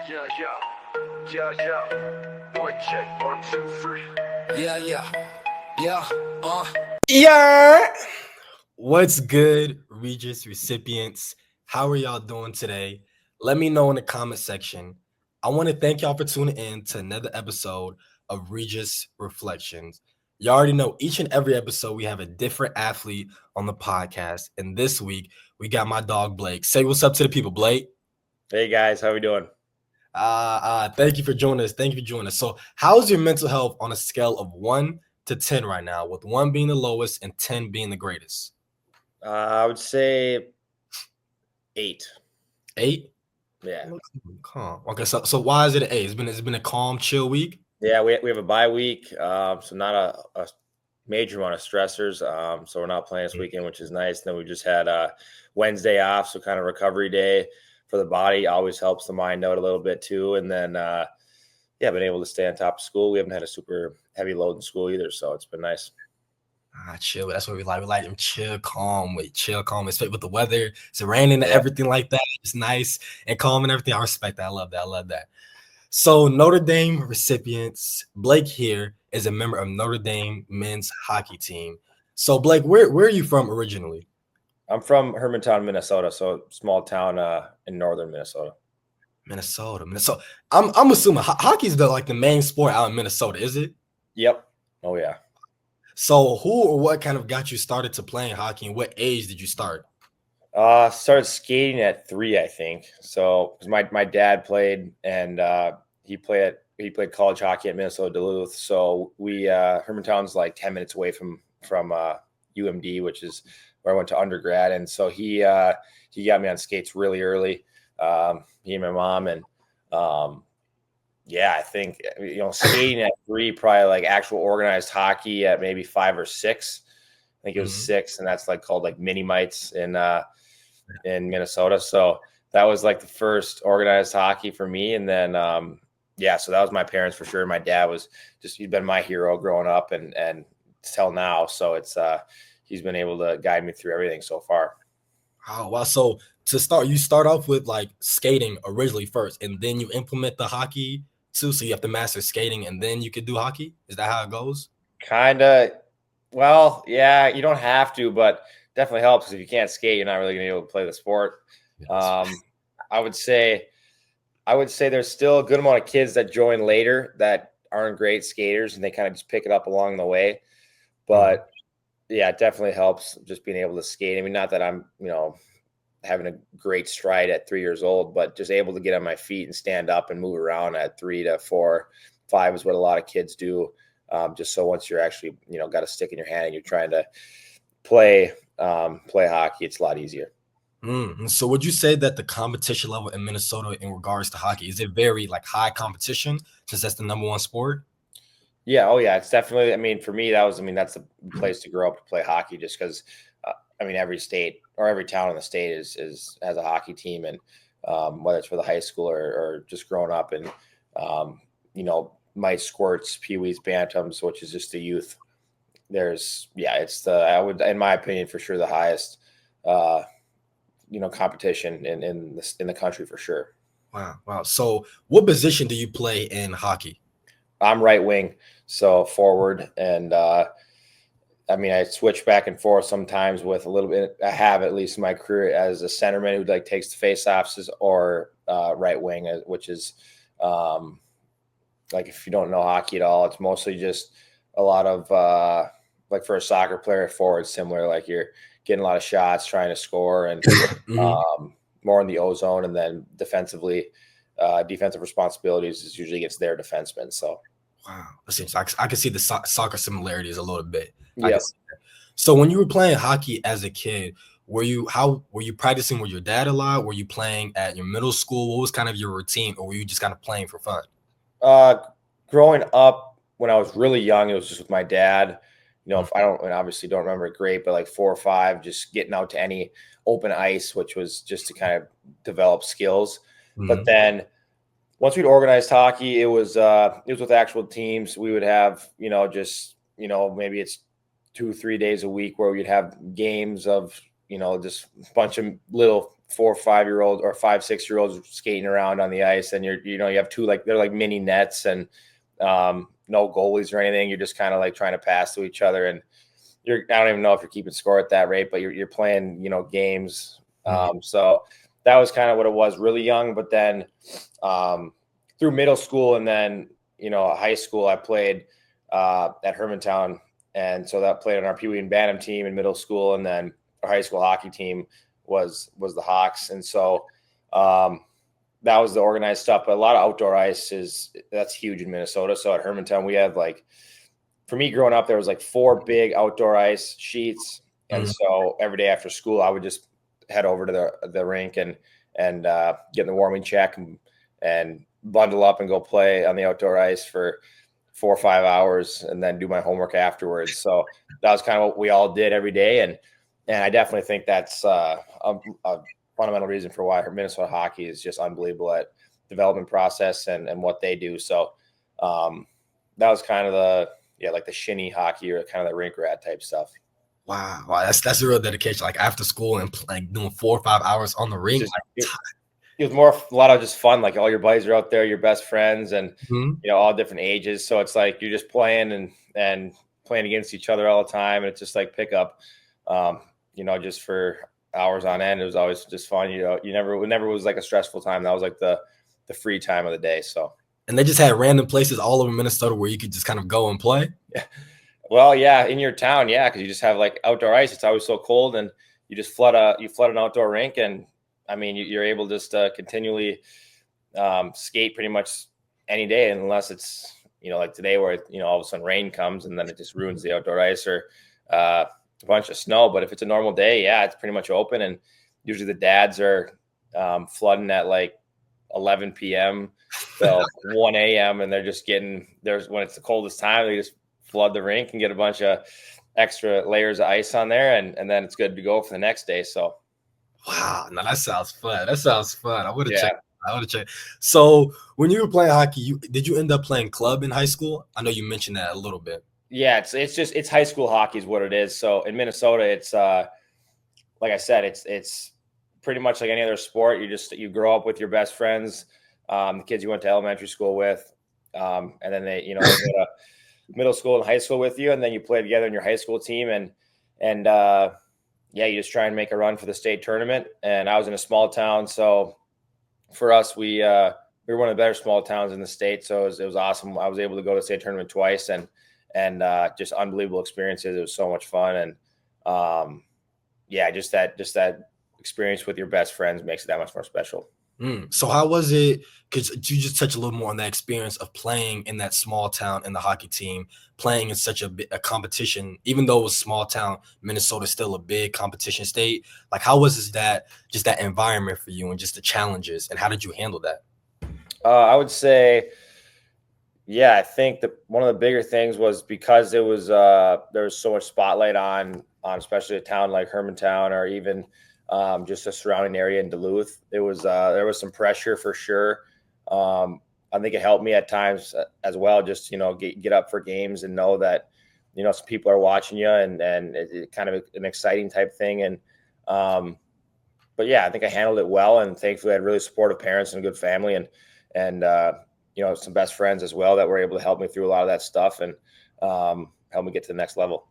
Yeah, yeah, yeah, yeah. Boy, check 1, 2, 3. Yeah. What's good, Regis recipients? How are y'all doing today? Let me know in the comment section. I want to thank y'all for tuning in to another episode of Regis Reflections. You already know each and every episode we have a different athlete on the podcast. And this week we got my dog Blake. Say what's up to the people, Blake. Hey guys, how we doing? Thank you for joining us. Thank you for joining us. So, how's your mental health on a scale of 1 to 10 right now, with 1 being the lowest and 10 being the greatest? I would say 8. 8? Yeah. Calm. Okay, so why is it an 8? It's been a calm, chill week. Yeah, we have a bye week, so not a major amount of stressors. So we're not playing this weekend, which is nice. And then we just had Wednesday off, so kind of recovery day for the body. Always helps the mind out a little bit too. And then been able to stay on top of school. We haven't had a super heavy load in school either, so it's been nice. Chill. That's what we like. We like them chill, calm, especially with the weather. It's raining and everything like that. It's nice and calm and everything. I respect that. I love that. So Notre Dame recipients, Blake here is a member of Notre Dame men's hockey team. So Blake, where are you from originally? I'm from Hermantown, Minnesota, so small town in northern Minnesota. Minnesota. I'm assuming hockey's the main sport out in Minnesota, is it? Yep. Oh yeah. So who or what kind of got you started to playing hockey, and what age did you start? Started skating at 3, I think. So my dad played, and he played college hockey at Minnesota Duluth. So we Hermantown's like 10 minutes away from UMD, which is where I went to undergrad. And so he got me on skates really early. He and my mom, and I think skating at 3, probably like actual organized hockey at maybe 5 or 6. I think it was 6, and that's like called like mini mites in Minnesota. So that was like the first organized hockey for me. And then so that was my parents for sure. My dad was he's been my hero growing up and till now. So it's he's been able to guide me through everything so far. Oh wow. So to start, you start off with like skating originally first, and then you implement the hockey too. So you have to master skating and then you could do hockey. Is that how it goes? Kinda. Well, yeah, you don't have to, but definitely helps, because if you can't skate, you're not really going to be able to play the sport. Yes. I would say there's still a good amount of kids that join later that aren't great skaters, and they kind of just pick it up along the way. But yeah, it definitely helps just being able to skate. I mean, not that I'm, having a great stride at 3 years old, but just able to get on my feet and stand up and move around at 3 to 4, 5 is what a lot of kids do. Just so once you're actually, got a stick in your hand and you're trying to play hockey, it's a lot easier. So would you say that the competition level in Minnesota in regards to hockey, is it very like high competition since that's the number one sport? Yeah. Oh yeah. It's definitely, I mean, for me, that's the place to grow up to play hockey, just because, every state or every town in the state has a hockey team, and whether it's for the high school or just growing up, and, mice, squirts, peewees, bantams, which is just the youth. I would, in my opinion, for sure, the highest, competition in the country for sure. Wow. So what position do you play in hockey? I'm right wing, so forward. And I switch back and forth sometimes with a little bit. I have, at least in my career, as a centerman who like takes the face-offs, or right wing, which is like, if you don't know hockey at all, it's mostly just a lot of like for a soccer player, forward, similar, like you're getting a lot of shots, trying to score, and more in the O zone. And then defensively, defensive responsibilities is usually against their defensemen. So wow, I can see the soccer similarities a little bit. Yeah. So when you were playing hockey as a kid, were you practicing with your dad a lot? Were you playing at your middle school? What was kind of your routine, or were you just kind of playing for fun? Growing up, when I was really young, it was just with my dad. If I obviously don't remember it great, but like 4 or 5, just getting out to any open ice, which was just to kind of develop skills. But then once we'd organized hockey, it was with actual teams. We would have, maybe it's 2-3 days a week where we'd have games of, just a bunch of little 4 or 5-year-olds or 5, 6-year-olds skating around on the ice, and you have two, like, they're like mini nets, and no goalies or anything. You're just kind of like trying to pass to each other, and I don't even know if you're keeping score at that rate, but you're playing, games. So that was kind of what it was really young. But then through middle school and then, high school, I played at Hermantown. And so that played on our Pee Wee and Bantam team in middle school. And then our high school hockey team was the Hawks. And so that was the organized stuff. But a lot of outdoor ice that's huge in Minnesota. So at Hermantown, we have, like, for me growing up, there was like 4 big outdoor ice sheets. And so every day after school, I would just head over to the rink and get in the warming check and bundle up and go play on the outdoor ice for 4 or 5 hours and then do my homework afterwards. So that was kind of what we all did every day. And I definitely think that's a fundamental reason for why Minnesota hockey is just unbelievable at development process and what they do. So that was kind of like the shinny hockey or kind of the rink rat type stuff. Wow, that's a real dedication. Like after school and like doing 4 or 5 hours on the rink. It was a lot of just fun. Like all your buddies are out there, your best friends, and all different ages. So it's like you're just playing and playing against each other all the time, and it's just like pickup, just for hours on end. It was always just fun. It never was like a stressful time. That was like the free time of the day. So. And they just had random places all over Minnesota where you could just kind of go and play. Yeah. Well, yeah, in your town, yeah, because you just have like outdoor ice. It's always so cold, and you just flood an outdoor rink, and I mean you're able just to continually skate pretty much any day, unless it's like today where all of a sudden rain comes and then it just ruins the outdoor ice or a bunch of snow. But if it's a normal day, yeah, it's pretty much open, and usually the dads are flooding at like 11 p.m. till 1 a.m. and they're just when it's the coldest time, they just flood the rink and get a bunch of extra layers of ice on there, and then it's good to go for the next day. So wow, no, that sounds fun. I would have checked. So when you were playing hockey, did you end up playing club in high school? I know you mentioned that a little bit. Yeah, it's high school hockey is what it is. So in Minnesota, it's like I said, it's pretty much like any other sport. You grow up with your best friends, the kids you went to elementary school with, and then they go to middle school and high school with you, and then you play together in your high school team, and you just try and make a run for the state tournament. And I was in a small town, so for us, we were one of the better small towns in the state. So it was awesome. I was able to go to the state tournament twice, and just unbelievable experiences. It was so much fun, and just that experience with your best friends makes it that much more special. So how was it? Could you just touch a little more on that experience of playing in that small town in the hockey team, playing in such a competition, even though it was small town, Minnesota's still a big competition state. Like, how was that environment for you and just the challenges, and how did you handle that? I would say, I think that one of the bigger things was because it was there was so much spotlight on especially a town like Hermantown or even just the surrounding area in Duluth. There was some pressure for sure. I think it helped me at times as well, just, get up for games and know that, some people are watching you and it's kind of an exciting type thing. And, but yeah, I think I handled it well. And thankfully I had really supportive parents and a good family and some best friends as well that were able to help me through a lot of that stuff and help me get to the next level.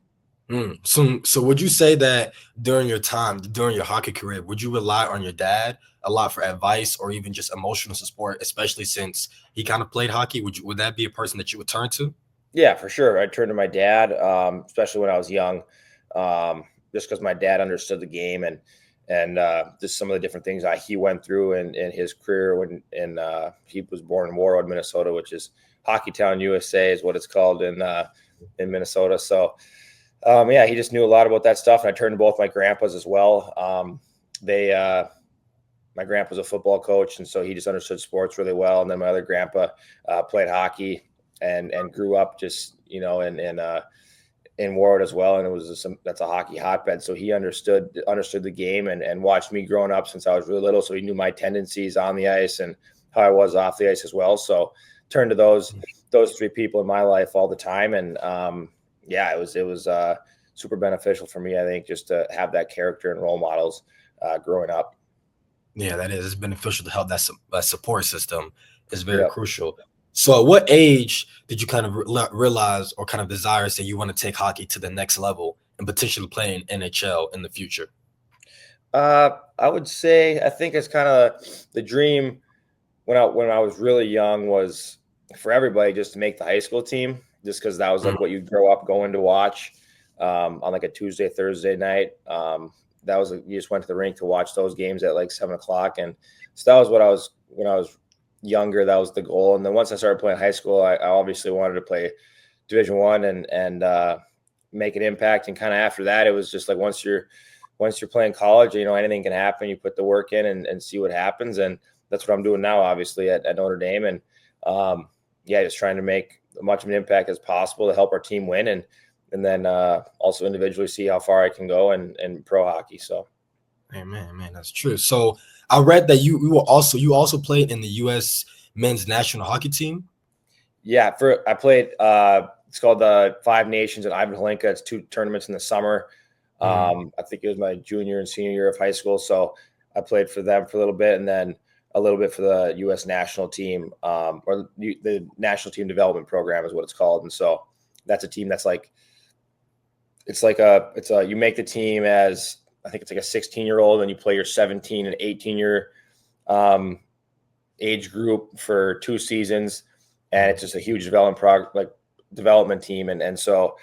So would you say that during your hockey career, would you rely on your dad a lot for advice or even just emotional support, especially since he kind of played hockey? Would that be a person that you would turn to? Yeah, for sure. I'd turn to my dad, especially when I was young, just because my dad understood the game and just some of the different things he went through in his career when he was born in Warroad, Minnesota, which is Hockey Town, USA is what it's called in Minnesota. So he just knew a lot about that stuff. And I turned to both my grandpas as well. My grandpa's a football coach, and so he just understood sports really well. And then my other grandpa played hockey and grew up just, in Warroad as well. And it was that's a hockey hotbed. So he understood the game and watched me growing up since I was really little. So he knew my tendencies on the ice and how I was off the ice as well. So turned to those 3 people in my life all the time. And, it was super beneficial for me, I think, just to have that character and role models growing up. Yeah, that is. It's beneficial to help that support system is very Yep. crucial. So, at what age did you kind of realize or kind of desire say you want to take hockey to the next level and potentially play in NHL in the future? I would say I think it's kind of the dream when I was really young was for everybody just to make the high school team, just because that was Mm, like what you grow up going to watch on like a Tuesday, Thursday night. That was you just went to the rink to watch those games at like 7 o'clock, and so that was what I was when I was younger. That was the goal, and then once I started playing high school, I obviously wanted to play Division 1 and make an impact. And kind of after that, it was just like once you're playing college, anything can happen. You put the work in and see what happens. And that's what I'm doing now, obviously at Notre Dame. And yeah, just trying to make as much of an impact as possible to help our team win. And then also individually see how far I can go in pro hockey. So, man, that's true. So I read that you also played in the U.S. men's national hockey team. yeah, I played. It's called the Five Nations at Ivan Holinka. It's 2 tournaments in the summer. I think it was my junior and senior year of high school. So I played for them for a little bit, and then a little bit for the U.S. national team, or the National Team Development Program is what it's called. And so that's a team that's like you make the team as I think it's like a 16-year-old, and you play your 17 and 18-year age group for 2 seasons, and it's just a huge development team, and so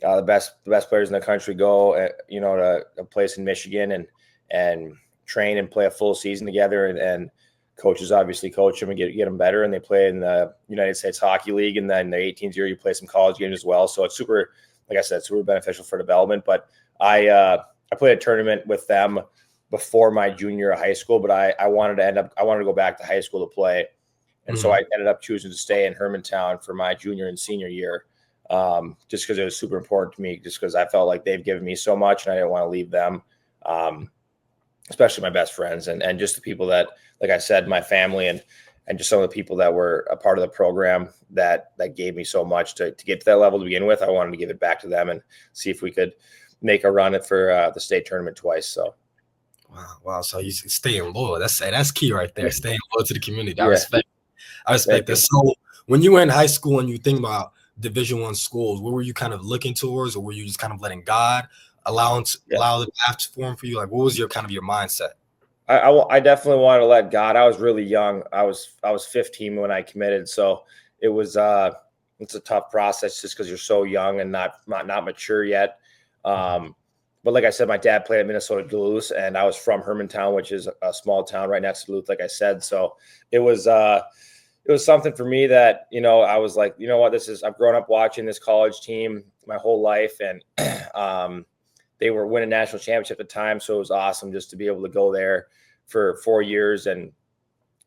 the best players in the country go to a place in Michigan and train and play a full season together, and coaches obviously coach them and get them better, and they play in the United States Hockey League, and then the 18th year you play some college games as well. So it's super, like I said, super beneficial for development. But I played a tournament with them before my junior year of high school, but I wanted to go back to high school to play. And so I ended up choosing to stay in Hermantown for my junior and senior year, just because it was super important to me, just because I felt like they've given me so much and I didn't want to leave them, especially my best friends and just the people that, like I said, my family and just some of the people that were a part of the program that gave me so much to get to that level to begin with. I wanted to give it back to them and see if we could make a run at for the state tournament twice. So. Wow. So you staying loyal. That's key right there. Staying loyal to the community. I Yeah. respect that. So when you were in high school and you think about Division 1 schools, what were you kind of looking towards, or were you just kind of letting God allow the path to form for you? Like, what was your mindset? I definitely wanted to let God. I was really young. I was 15 when I committed, so it was it's a tough process just because you're so young and not mature yet. But like I said, my dad played at Minnesota Duluth, and I was from Hermantown, which is a small town right next to Duluth, like I said. So it was something for me that, I was like, you know what, I've grown up watching this college team my whole life, and they were winning national championship at the time. So it was awesome just to be able to go there for 4 years and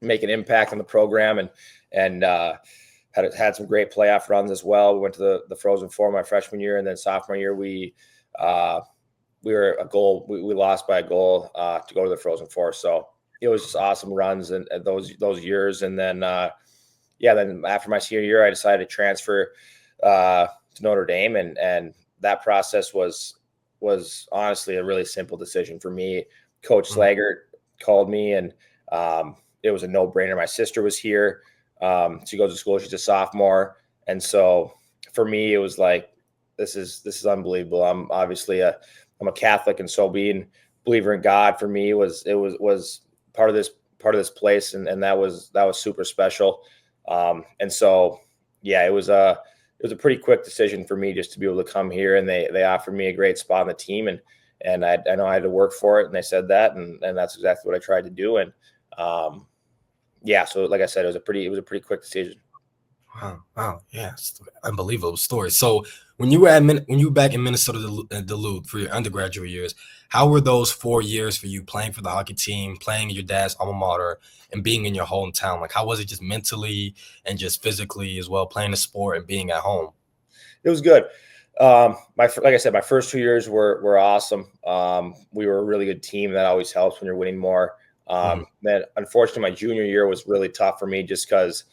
make an impact on the program, and had some great playoff runs as well. We went to the Frozen Four my freshman year, and then sophomore year we lost by a goal to go to the Frozen Four. So it was just awesome runs and those years. And then then after my senior year, I decided to transfer to Notre Dame, and that process was honestly a really simple decision for me. Coach Slaggert called me, and it was a no-brainer. My sister was here. She goes to school. She's a sophomore. And so for me, it was like, this is unbelievable. I'm obviously I'm a Catholic, and so being believer in God for me was part of this place. And that was super special. And so, yeah, it was a pretty quick decision for me just to be able to come here, and they offered me a great spot on the team, and I know I had to work for it, and they said that, and that's exactly what I tried to do. And so like I said, it was a pretty quick decision. Wow, yeah, unbelievable story. So when you were back in Minnesota Duluth for your undergraduate years, how were those 4 years for you playing for the hockey team, playing in your dad's alma mater, and being in your hometown? Like, how was it just mentally and just physically as well, playing the sport and being at home? It was good. Like I said, my first 2 years were awesome. We were a really good team. That always helps when you're winning more. Then unfortunately, my junior year was really tough for me just because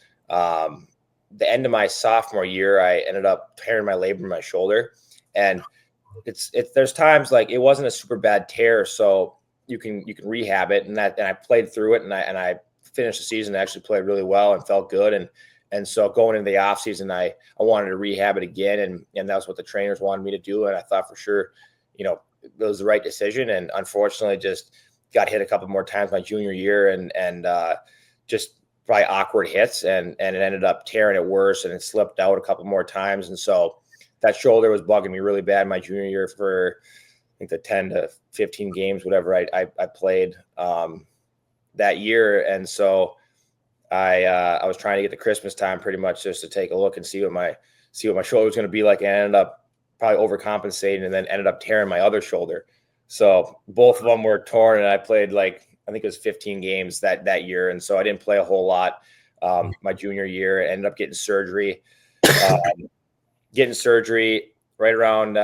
the end of my sophomore year, I ended up tearing my labrum in my shoulder, and there's times like it wasn't a super bad tear, so you can rehab it, and I played through it, and I finished the season. I actually played really well and felt good, and so going into the off season, I wanted to rehab it again, and that's what the trainers wanted me to do, and I thought for sure, it was the right decision, and unfortunately, just got hit a couple more times my junior year, and just probably awkward hits, and it ended up tearing it worse, and it slipped out a couple more times, and so that shoulder was bugging me really bad my junior year for I think the 10 to 15 games, whatever I played that year. And so I was trying to get to Christmas time pretty much just to take a look and see what my shoulder was going to be like. And I ended up probably overcompensating and then ended up tearing my other shoulder. So both of them were torn, and I played I think it was 15 games that year. And so I didn't play a whole lot my junior year. I ended up getting surgery. Right around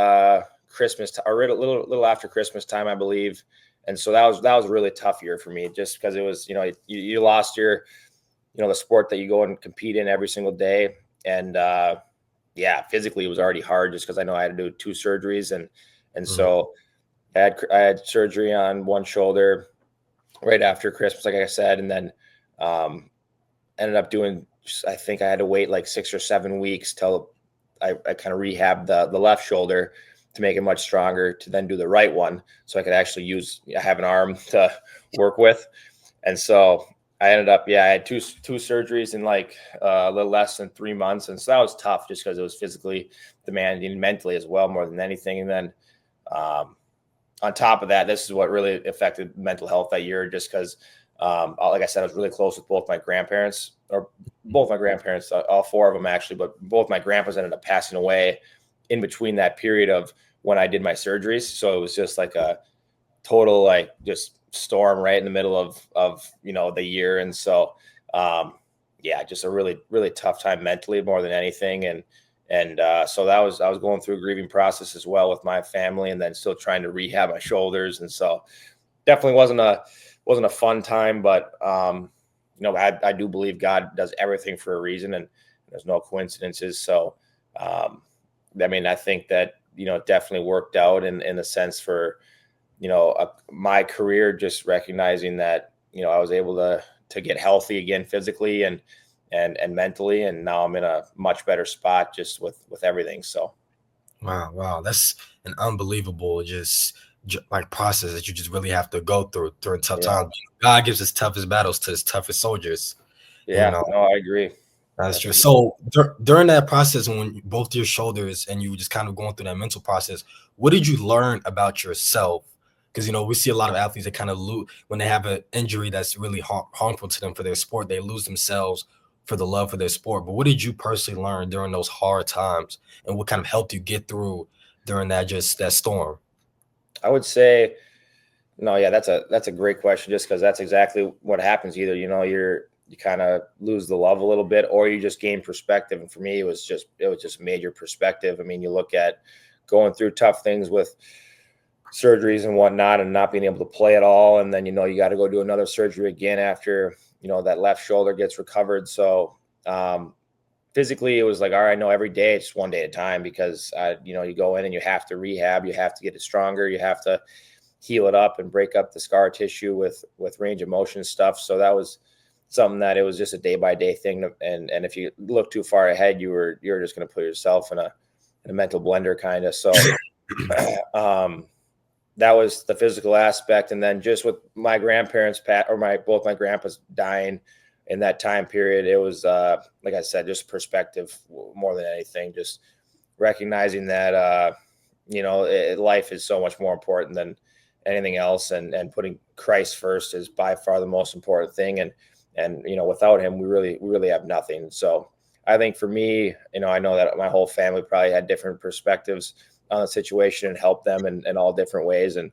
Christmas or a little after Christmas time, I believe. And so that was a really tough year for me, just because it was, you lost your, the sport that you go and compete in every single day. And physically it was already hard just because I know I had to do 2 surgeries. And so I had surgery on one shoulder right after Christmas, like I said, and then ended up doing, I think I had to wait like 6 or 7 weeks till I kind of rehabbed the left shoulder to make it much stronger, to then do the right one so I could actually have an arm to work with. And so I ended up, I had two surgeries in a little less than 3 months. And so that was tough just because it was physically demanding, mentally as well, more than anything. And then on top of that, this is what really affected mental health that year, just because, like I said, I was really close with both my grandparents, all 4 of them actually, but both my grandpas ended up passing away in between that period of when I did my surgeries. So it was just like a total, just storm right in the middle of the year. And so, just a really, really tough time mentally more than anything. And so I was going through a grieving process as well with my family, and then still trying to rehab my shoulders. And so definitely wasn't a fun time, but I do believe God does everything for a reason, and there's no coincidences. So, I think that, it definitely worked out in the sense for, my career, just recognizing that, I was able to get healthy again, physically and mentally. And now I'm in a much better spot just with everything. So. Wow. That's an unbelievable process that you just really have to go through during tough times. God gives his toughest battles to his toughest soldiers. Yeah, no, I agree. That's true. So during that process, when both your shoulders and you were just kind of going through that mental process, what did you learn about yourself? Because, we see a lot of athletes that kind of lose when they have an injury that's really harmful to them for their sport. They lose themselves for the love for their sport. But what did you personally learn during those hard times, and what kind of helped you get through during that storm? I would say, no, yeah, that's a great question, just because that's exactly what happens. Either, you kind of lose the love a little bit, or you just gain perspective. And for me, it was just major perspective. You look at going through tough things with surgeries and whatnot, and not being able to play at all. And then, you got to go do another surgery again after, that left shoulder gets recovered. So, physically it was like, all right, no, every day it's one day at a time, because, you go in and you have to rehab, you have to get it stronger, you have to heal it up and break up the scar tissue with range of motion stuff. So that was something that it was just a day by day thing. And if you look too far ahead, you're just going to put yourself in a mental blender kind of. So, that was the physical aspect. And then just with my grandparents, both my grandpas dying in that time period, it was, like I said, just perspective more than anything, just recognizing that, life is so much more important than anything else. And putting Christ first is by far the most important thing. And, without him, we really have nothing. So I think for me, I know that my whole family probably had different perspectives on the situation and helped them in all different ways. And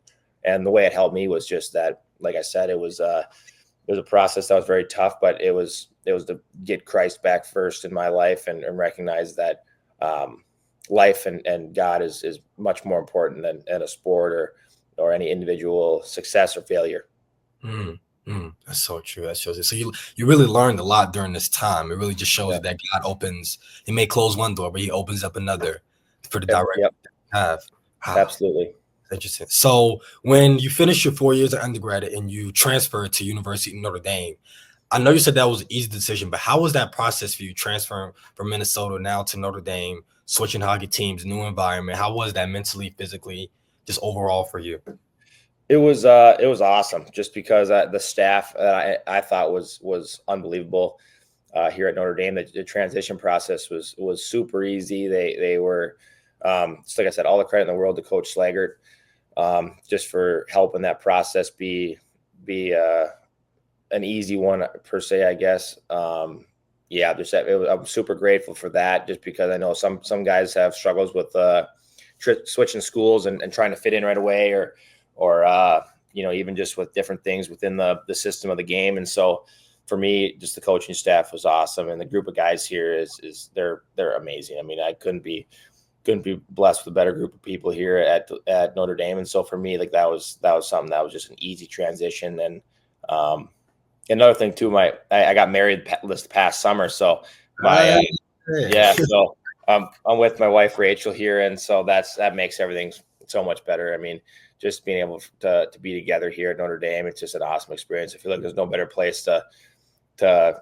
the way it helped me was just that, like I said, it was a process that was very tough, but it was to get Christ back first in my life, and recognize that life and God is much more important than a sport or any individual success or failure. That's so true. That shows it. So you really learned a lot during this time. It really just shows that God he may close one door, but he opens up another for the direction. Yep. Have. Absolutely. Interesting. So when you finished your 4 years of undergrad and you transferred to University of Notre Dame, I know you said that was an easy decision, but how was that process for you transferring from Minnesota now to Notre Dame, switching hockey teams, new environment? How was that mentally, physically, just overall for you? It was awesome just because the staff I thought was unbelievable here at Notre Dame. The transition process was super easy. They were just like I said, all the credit in the world to Coach Slaggert just for helping that process be an easy one per se, I guess. Yeah, I'm super grateful for that just because I know some guys have struggles with switching schools and trying to fit in right away or even just with different things within the system of the game. And so for me, just the coaching staff was awesome. And the group of guys here is they're amazing. I mean, I couldn't be blessed with a better group of people here at Notre Dame. And so for me, like that was something that was just an easy transition. And another thing too, I got married this past summer. So so I'm with my wife, Rachel, here. And so that makes everything so much better. I mean, just being able to be together here at Notre Dame, it's just an awesome experience. I feel like there's no better place to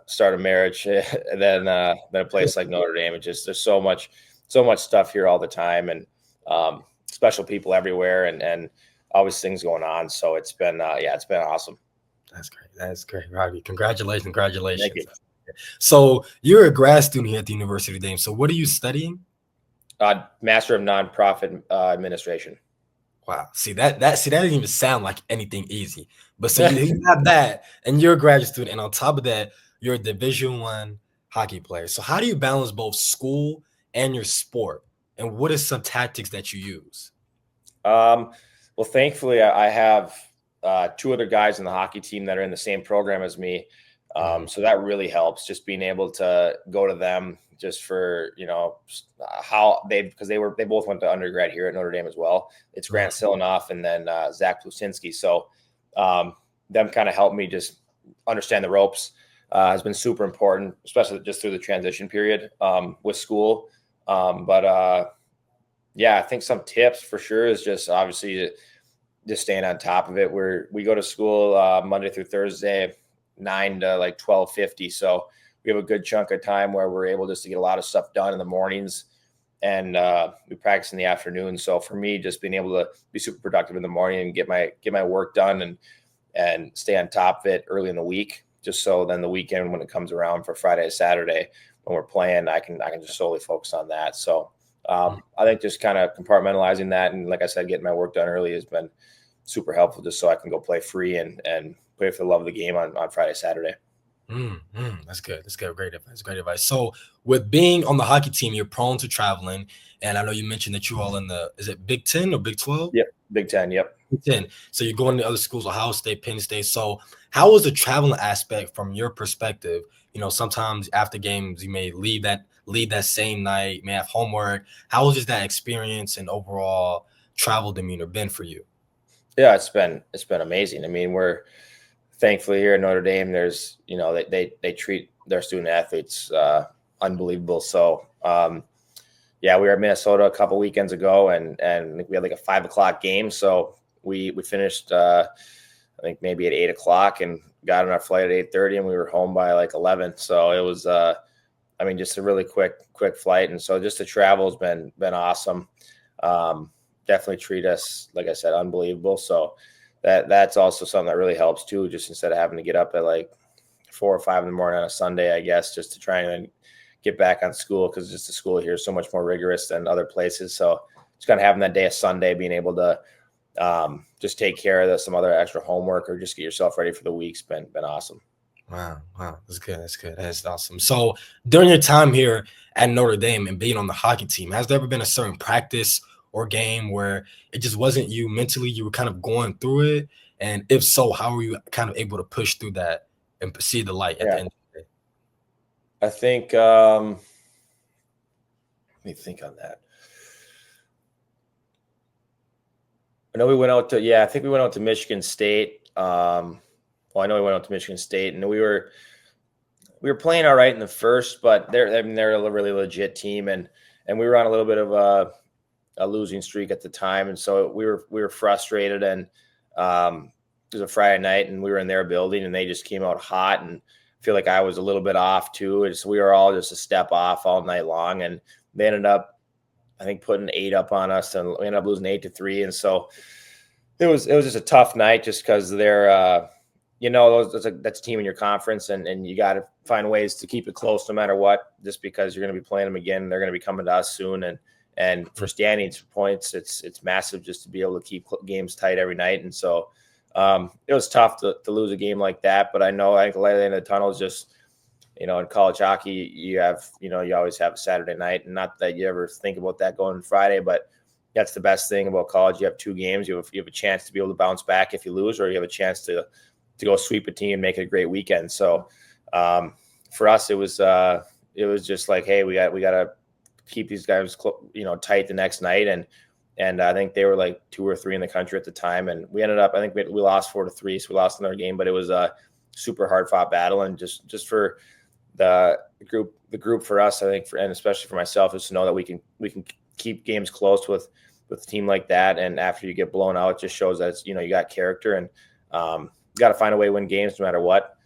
start a marriage than a place like Notre Dame. It just, there's so much stuff here all the time, and special people everywhere, and always things going on. So it's been awesome. That's great, Robbie. Congratulations. Thank you. So you're a grad student here at the University of Notre Dame. So what are you studying? Master of Nonprofit Administration. Wow. See that doesn't even sound like anything easy. But so you have that, and you're a graduate student, and on top of that, you're a Division I hockey player. So how do you balance both school and your sport? And what are some tactics that you use? Well, thankfully, I have two other guys in the hockey team that are in the same program as me. So that really helps, just being able to go to them just for, how because they both went to undergrad here at Notre Dame as well. It's Grant Silanoff and then Zach Plusinski. So them kind of helped me just understand the ropes has been super important, especially just through the transition period with school. I think some tips for sure is just obviously just staying on top of it. We go to school Monday through Thursday, 9 to like 12:50. So we have a good chunk of time where we're able just to get a lot of stuff done in the mornings, and we practice in the afternoon. So for me, just being able to be super productive in the morning and get my work done and stay on top of it early in the week, just so then the weekend when it comes around for Friday, Saturday when we're playing, I can just solely focus on that. So I think just kind of compartmentalizing that, and like I said, getting my work done early has been super helpful, just so I can go play free and play for the love of the game on Friday, Saturday. That's good. Great advice. So with being on the hockey team, you're prone to traveling. And I know you mentioned that you're all in is it Big 10 or Big 12? Yep. Big 10. Yep. Big 10. So you're going to other schools, Ohio State, Penn State. So how was the traveling aspect from your perspective? Sometimes after games, you may leave that same night, you may have homework. How was just that experience and overall travel demeanor been for you? Yeah, it's been amazing. I mean, we're thankfully here at Notre Dame, there's, they treat their student athletes unbelievable. So, we were at Minnesota a couple weekends ago, and we had like a 5:00 game. So we finished, I think maybe at 8:00 and got on our flight at 8:30, and we were home by like 11. So it was, just a really quick flight. And so just the travel has been awesome. Definitely treat us, like I said, unbelievable. So that's also something that really helps too, just instead of having to get up at like 4 or 5 in the morning on a Sunday, I guess, just to try and get back on school, because just the school here is so much more rigorous than other places. So just kind of having that day of Sunday, being able to just take care of some other extra homework or just get yourself ready for the week's been awesome. Wow. That's good. That's awesome. So during your time here at Notre Dame and being on the hockey team, has there ever been a certain practice or game where it just wasn't you mentally, you were kind of going through it? And if so, how were you kind of able to push through that and see the light at the end of the day? I think, let me think on that. I know we went out to, I think we went out to Michigan State. I know we went out to Michigan State, and we were playing all right in the first, but they're a really legit team. And we were on a little bit of a losing streak at the time, and so we were frustrated. And it was a Friday night, and we were in their building, and they just came out hot, and I feel like I was a little bit off too. And so we were all just a step off all night long, and they ended up, I think, putting 8 up on us, and we ended up losing 8-3. And so it was just a tough night, just because they're that's a team in your conference, and you got to find ways to keep it close no matter what, just because you're going to be playing them again. They're going to be coming to us soon, and for standings points, it's massive just to be able to keep games tight every night. And so it was tough to lose a game like that. But I think the light at the end of the tunnel is just, in college hockey, you always have a Saturday night, and not that you ever think about that going Friday, but that's the best thing about college. You have 2 games. You have a chance to be able to bounce back if you lose, or you have a chance to go sweep a team and make it a great weekend. So for us, it was just like, hey, we got to keep these guys, tight the next night. And I think they were like 2 or 3 in the country at the time. And we ended up, I think we lost 4-3. So we lost another game, but it was a super hard fought battle. And just for the group for us, I think, and especially for myself, is to know that we can keep games close with a team like that. And after you get blown out, it just shows that it's, you got character, and you got to find a way to win games no matter what,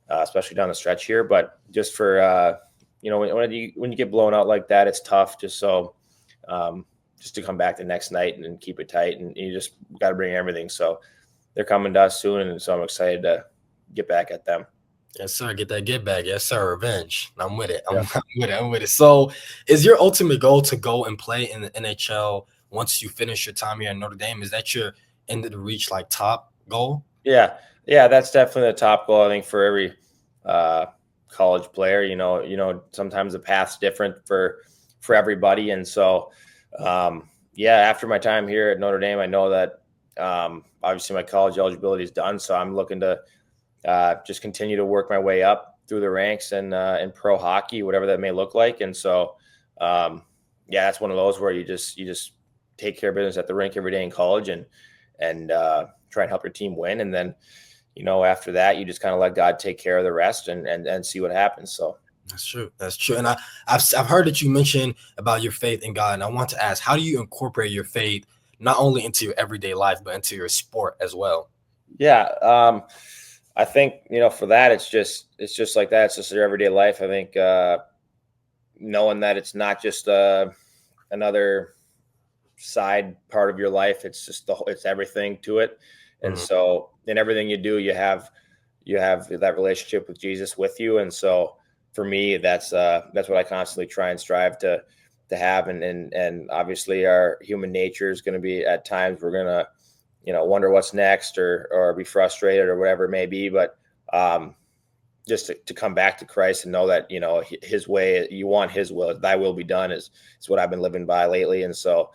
especially down the stretch here. But just for, when you get blown out like that, it's tough just to come back the next night and keep it tight. And you just got to bring everything. So they're coming to us soon. And so I'm excited to get back at them. Yes, sir. Get back. Yes, sir. Revenge. I'm with it. Yeah. I'm with it. So is your ultimate goal to go and play in the NHL once you finish your time here at Notre Dame? Is that your end of the reach, like, top goal? Yeah, that's definitely the top goal, I think, for every college player. Sometimes the path's different for everybody, and so after my time here at Notre Dame, I know that obviously my college eligibility is done, so I'm looking to just continue to work my way up through the ranks and in pro hockey, whatever that may look like. And so that's one of those where you just take care of business at the rink every day in college, and try and help your team win. And then, after that, you just kind of let God take care of the rest and see what happens. So that's true. And I've heard that you mentioned about your faith in God. And I want to ask, how do you incorporate your faith not only into your everyday life, but into your sport as well? Yeah. I think, for that, it's just like that. It's just your everyday life. I think knowing that it's not just another side part of your life, it's everything to it. And so in everything you do, you have that relationship with Jesus with you. And so for me, that's what I constantly try and strive to have. And obviously our human nature is going to be, at times we're going to, wonder what's next, or be frustrated or whatever it may be. But just to come back to Christ and know that, his way, you want his will, thy will be done is what I've been living by lately. And so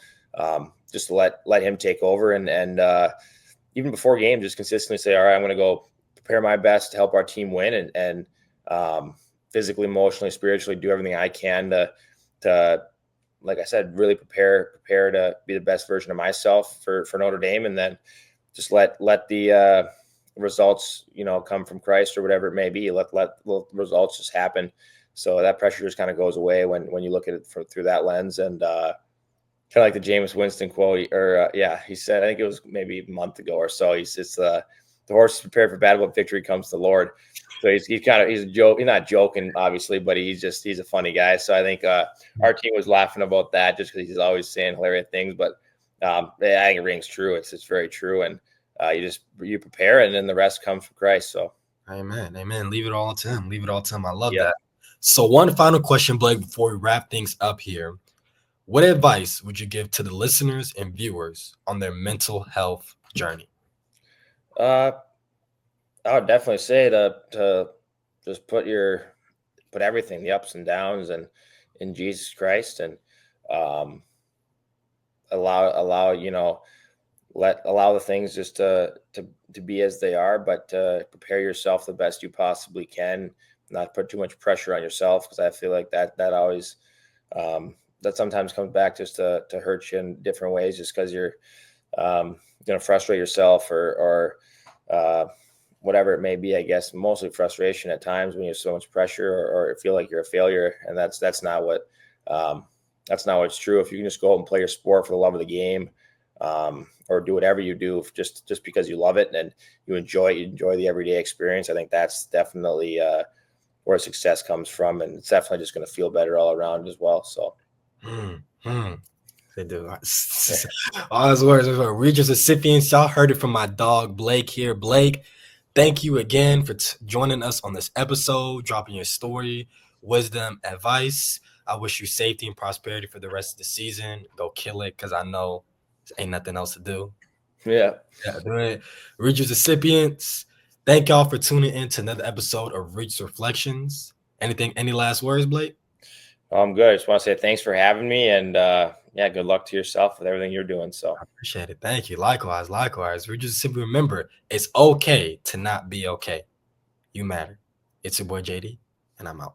just to let him take over, and even before game, just consistently say, all right, I'm going to go prepare my best to help our team win, and physically, emotionally, spiritually, do everything I can to, like I said, really prepare to be the best version of myself for Notre Dame. And then just let the results, come from Christ or whatever it may be. Let the results just happen. So that pressure just kind of goes away when you look at it through that lens. And kind of like the Jameis Winston quote, he said, I think it was maybe a month ago or so, he says, the horse is prepared for battle, but victory comes to the Lord. So he's a joke. He's not joking, obviously, but he's a funny guy. So I think our team was laughing about that just because he's always saying hilarious things. But I think it rings true. It's very true. And you prepare, and then the rest comes from Christ. So amen. Leave it all to him. I love that. So one final question, Blake, before we wrap things up here. What advice would you give to the listeners and viewers on their mental health journey? I would definitely say to just put everything, the ups and downs, and in Jesus Christ, and allow the things just to be as they are, but prepare yourself the best you possibly can. Not put too much pressure on yourself, because I feel like that always that sometimes comes back just to hurt you in different ways, just because you're going to frustrate yourself or whatever it may be. I guess mostly frustration at times when you have so much pressure, or feel like you're a failure, and that's not what That's not what's true. If you can just go out and play your sport for the love of the game, or do whatever you do just because you love it and you enjoy the everyday experience, I think that's definitely where success comes from, and it's definitely just going to feel better all around as well. So. They do. All those words. Regis recipients, y'all heard it from my dog Blake here. Blake, thank you again for joining us on this episode, dropping your story, wisdom, advice. I wish you safety and prosperity for the rest of the season. Go kill it, because I know there ain't nothing else to do. Yeah. Regis recipients, thank y'all for tuning in to another episode of Regis Reflections. Any last words, Blake? I'm good. I just want to say thanks for having me, and good luck to yourself with everything you're doing. So I appreciate it. Thank you. Likewise. We just simply remember, it's okay to not be okay. You matter. It's your boy JD, and I'm out.